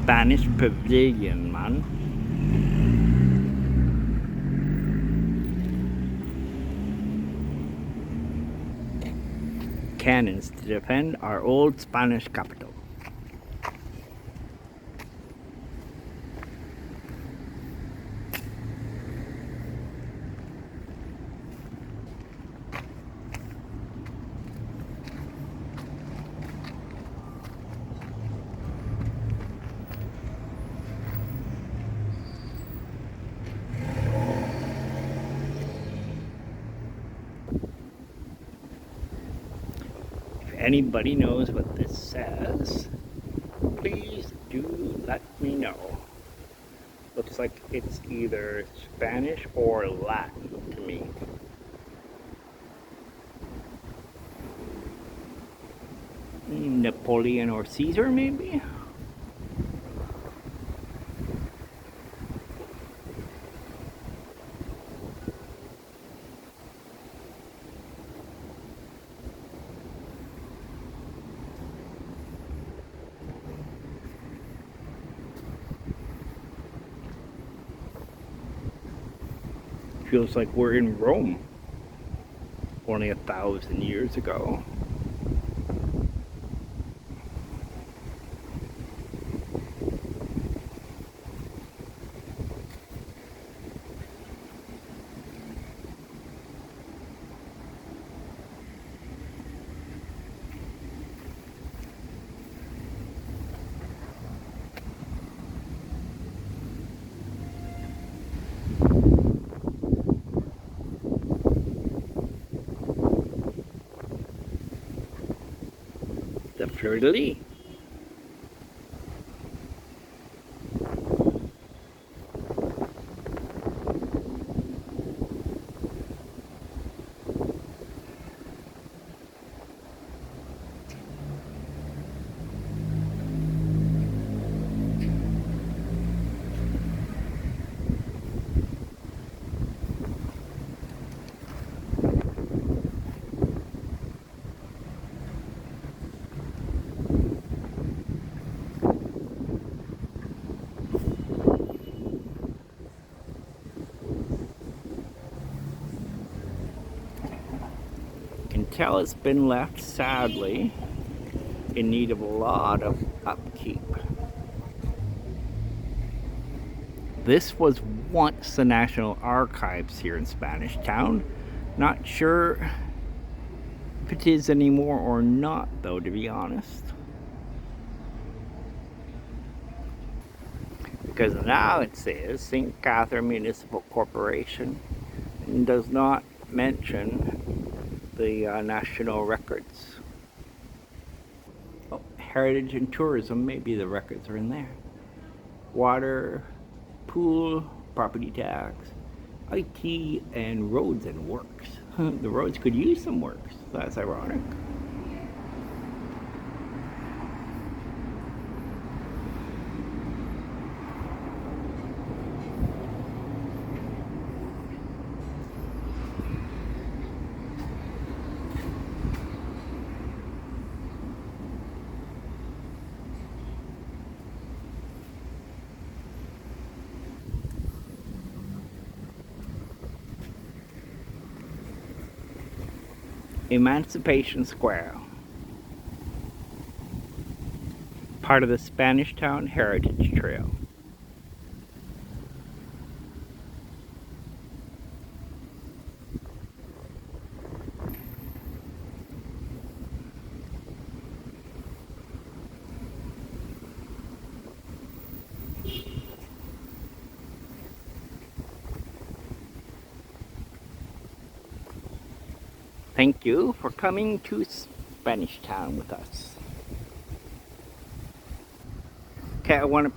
Spanish pavilion, man. Cannons to defend our old Spanish capital. If anybody knows what this says, please do let me know. Looks like it's either Spanish or Latin to me. Napoleon or Caesar, maybe? Feels like we're in Rome only 1,000 years ago. The fleur-de-lis. Can tell it's been left, sadly, in need of a lot of upkeep. This was once the National Archives here in Spanish Town. Not sure if it is anymore or not, though, to be honest. Because now it says St. Catherine Municipal Corporation and does not mention the national records. Oh, heritage and tourism, maybe the records are in there. Water, pool, property tax, IT, and roads and works. The roads could use some works. That's ironic. Emancipation Square, part of the Spanish Town Heritage Trail. Thank you for coming to Spanish Town with us. Okay, I want to